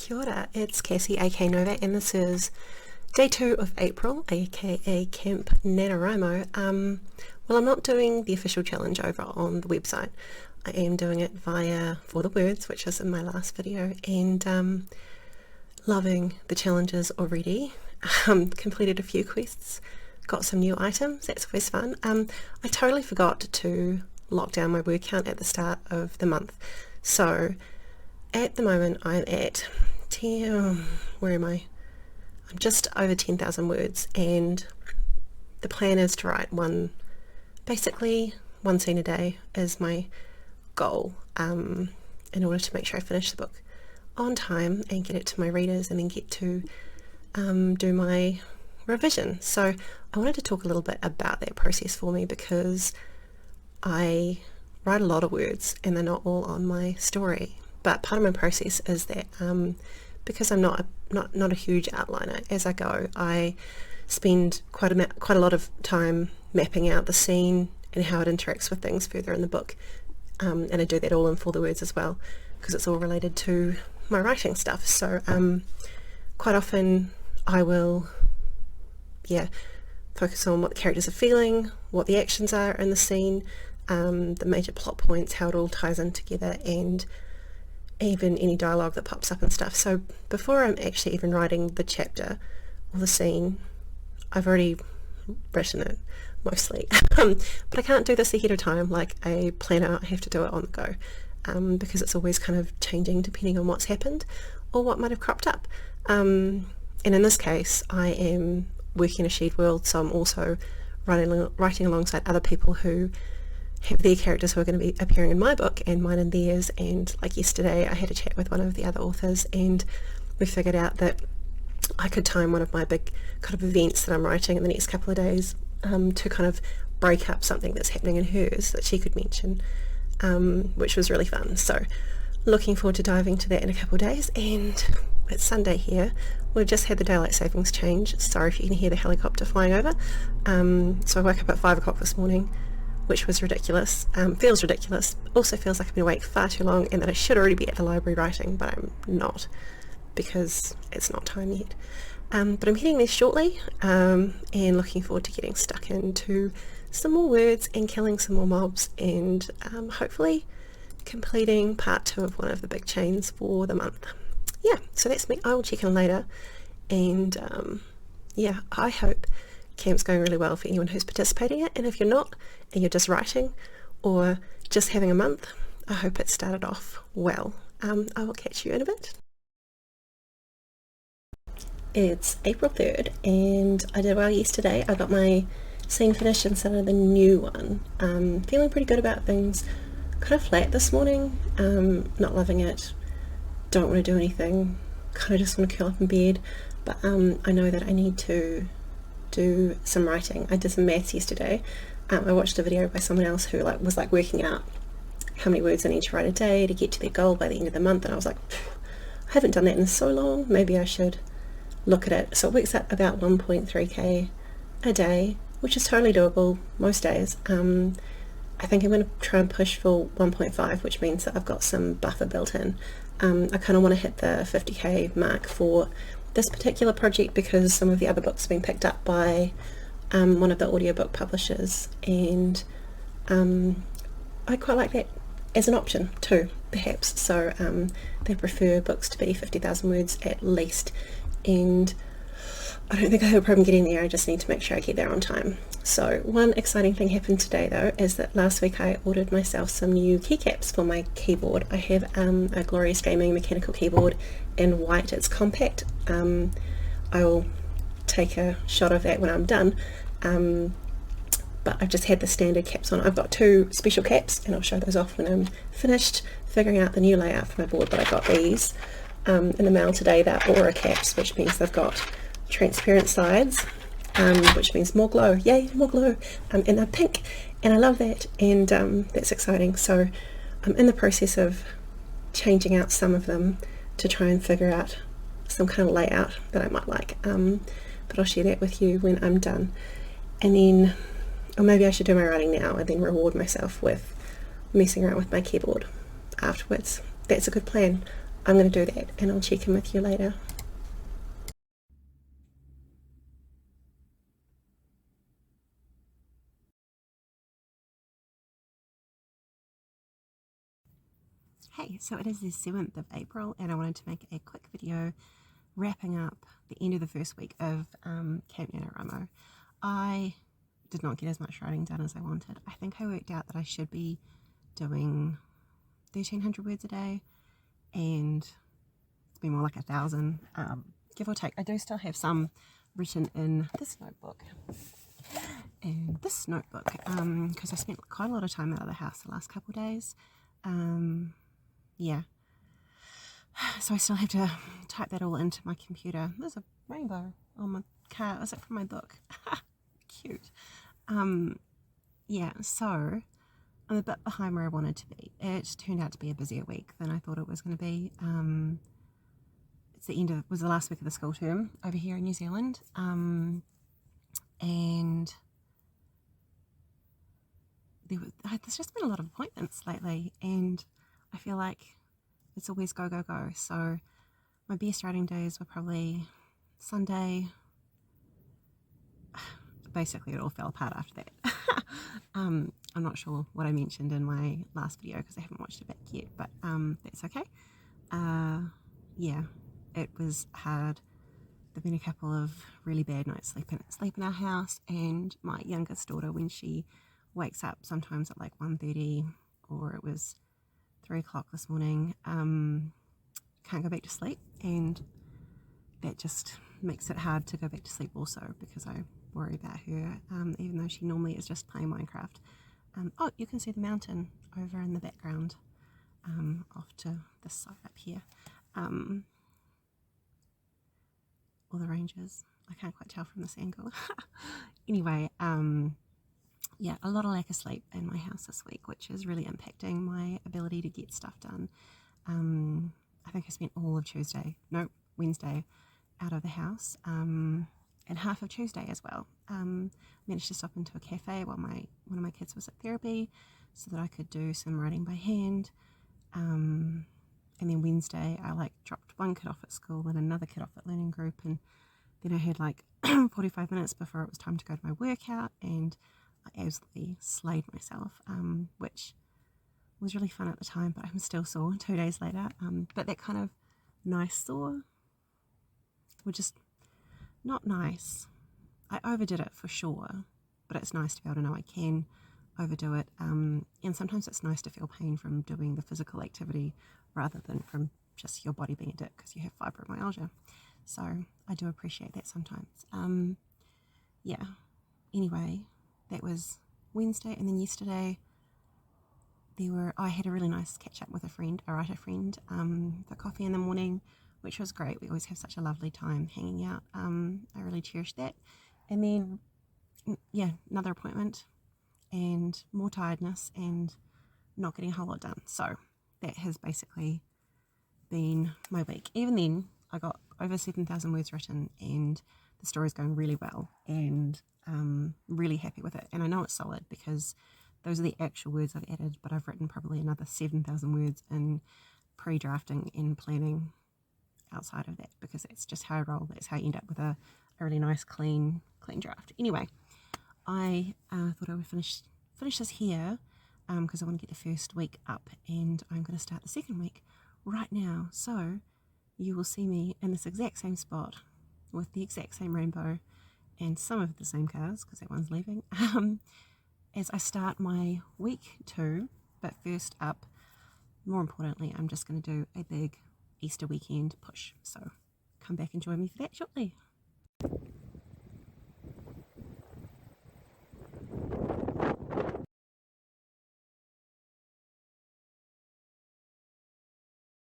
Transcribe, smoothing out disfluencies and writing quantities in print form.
Kia ora, it's Cassie, a.k.a. Nova, and this is day 2 of April, a.k.a. Camp NaNo. Well, I'm not doing the official challenge over on the website. I am doing it via For the Words, which is in my last video, and loving the challenges already. Completed a few quests, got some new items, that's always fun. I totally forgot to lock down my word count at the start of the month, so at the moment I'm at 10, where am I? I'm just over 10,000 words, and the plan is to write basically one scene a day is my goal, in order to make sure I finish the book on time and get it to my readers and then get to do my revision. So I wanted to talk a little bit about that process for me, because I write a lot of words and they're not all on my story. But part of my process is that because I'm not a huge outliner, as I go, I spend quite a lot of time mapping out the scene and how it interacts with things further in the book, and I do that all in For the Words as well, because it's all related to my writing stuff. So quite often I will focus on what the characters are feeling, what the actions are in the scene, the major plot points, how it all ties in together, and even any dialogue that pops up and stuff. So before I'm actually even writing the chapter or the scene, I've already written it mostly. But I can't do this ahead of time like a planner. I have to do it on the go, because it's always kind of changing depending on what's happened or what might have cropped up. And in this case I am working in a shared world, so I'm also writing alongside other people who have their characters who are going to be appearing in my book and mine in theirs. And like yesterday I had a chat with one of the other authors, and we figured out that I could time one of my big kind of events that I'm writing in the next couple of days to kind of break up something that's happening in hers that she could mention, which was really fun. So looking forward to diving to that in a couple of days. And it's Sunday here. We've just had the daylight savings change. Sorry if you can hear the helicopter flying over. So I woke up at 5 o'clock this morning, which was ridiculous. Feels ridiculous. Also feels like I've been awake far too long and that I should already be at the library writing, but I'm not, because it's not time yet. But I'm heading there shortly, and looking forward to getting stuck into some more words and killing some more mobs, and hopefully completing part 2 of one of the big chains for the month. Yeah, so that's me. I will check in later, and yeah, I hope camp's going really well for anyone who's participating in it, and if you're not and you're just writing or just having a month, I hope it started off well. I will catch you in a bit. It's April 3rd and I did well yesterday. I got my scene finished and started the new one. Feeling pretty good about things. Kind of flat this morning, not loving it, don't want to do anything, kind of just want to curl up in bed, but I know that I need to do some writing. I did some maths yesterday. I watched a video by someone else who was working out how many words I need to write a day to get to their goal by the end of the month, and I was like, I haven't done that in so long, maybe I should look at it. So it works out about 1.3k a day, which is totally doable most days. I think I'm going to try and push for 1.5, which means that I've got some buffer built in. I kind of want to hit the 50k mark for this particular project, because some of the other books have been picked up by one of the audiobook publishers, and I quite like that as an option too, perhaps. So they prefer books to be 50,000 words at least, and I don't think I have a problem getting there. I just need to make sure I get there on time. So one exciting thing happened today though, is that last week I ordered myself some new keycaps for my keyboard. I have a Glorious Gaming mechanical keyboard in white. It's compact. I will take a shot of that when I'm done, but I've just had the standard caps on. I've got 2 special caps and I'll show those off when I'm finished figuring out the new layout for my board, but I got these in the mail today. They're Aura caps, which means they've got transparent sides, which means more glow. Yay, more glow. And they're pink, and I love that, and that's exciting. So I'm in the process of changing out some of them to try and figure out some kind of layout that I might like, but I'll share that with you when I'm done. And then, or maybe I should do my writing now and then reward myself with messing around with my keyboard afterwards. That's a good plan. I'm going to do that and I'll check in with you later. Hey, so it is the 7th of April and I wanted to make a quick video wrapping up the end of the first week of Camp NaNo. I did not get as much writing done as I wanted. I think I worked out that I should be doing 1,300 words a day, and it's been more like 1,000, give or take. I do still have some written in this notebook and this notebook because I spent quite a lot of time out of the house the last couple of days. Yeah, so I still have to type that all into my computer. There's a rainbow on my car. Is it from my book? Cute. Yeah, so I'm a bit behind where I wanted to be. It turned out to be a busier week than I thought it was going to be. Was the last week of the school term over here in New Zealand, and there's just been a lot of appointments lately, and I feel like it's always go, go, go. So my best writing days were probably Sunday. Basically, it all fell apart after that. I'm not sure what I mentioned in my last video because I haven't watched it back yet, but that's okay. Yeah, it was hard. There've been a couple of really bad nights sleep in our house, and my youngest daughter, when she wakes up sometimes at like 1:30, or it was 3 o'clock this morning, can't go back to sleep, and that just makes it hard to go back to sleep also because I worry about her, even though she normally is just playing Minecraft. Oh, you can see the mountain over in the background, off to this side up here. Or the ranges. I can't quite tell from this angle. Anyway, yeah, a lot of lack of sleep in my house this week, which is really impacting my ability to get stuff done. I think I spent all of Wednesday out of the house, and half of Tuesday as well. Managed to stop into a cafe while one of my kids was at therapy so that I could do some writing by hand. And then Wednesday I dropped one kid off at school and another kid off at learning group, and then I had 45 minutes before it was time to go to my workout, and I absolutely slayed myself, which was really fun at the time, but I'm still sore 2 days later. But that kind of nice sore, which is not nice. I overdid it for sure, but it's nice to be able to know I can overdo it, and sometimes it's nice to feel pain from doing the physical activity rather than from just your body being a dick because you have fibromyalgia. So I do appreciate that sometimes. Yeah, anyway, that was Wednesday, and then yesterday I had a really nice catch up with a writer friend, for coffee in the morning, which was great. We always have such a lovely time hanging out. I really cherished that. And then, yeah, another appointment and more tiredness and not getting a whole lot done. So that has basically been my week. Even then, I got over 7,000 words written, and the story's going really well, and really happy with it. And I know it's solid because those are the actual words I've added, but I've written probably another 7,000 words in pre-drafting and planning outside of that, because that's just how I roll. That's how I end up with a really nice clean draft. Anyway, I thought I would finish this here because I want to get the first week up, and I'm going to start the second week right now. So you will see me in this exact same spot with the exact same rainbow and some of the same cars because that one's leaving, as I start my week 2. But first up, more importantly, I'm just going to do a big Easter weekend push. So come back and join me for that shortly.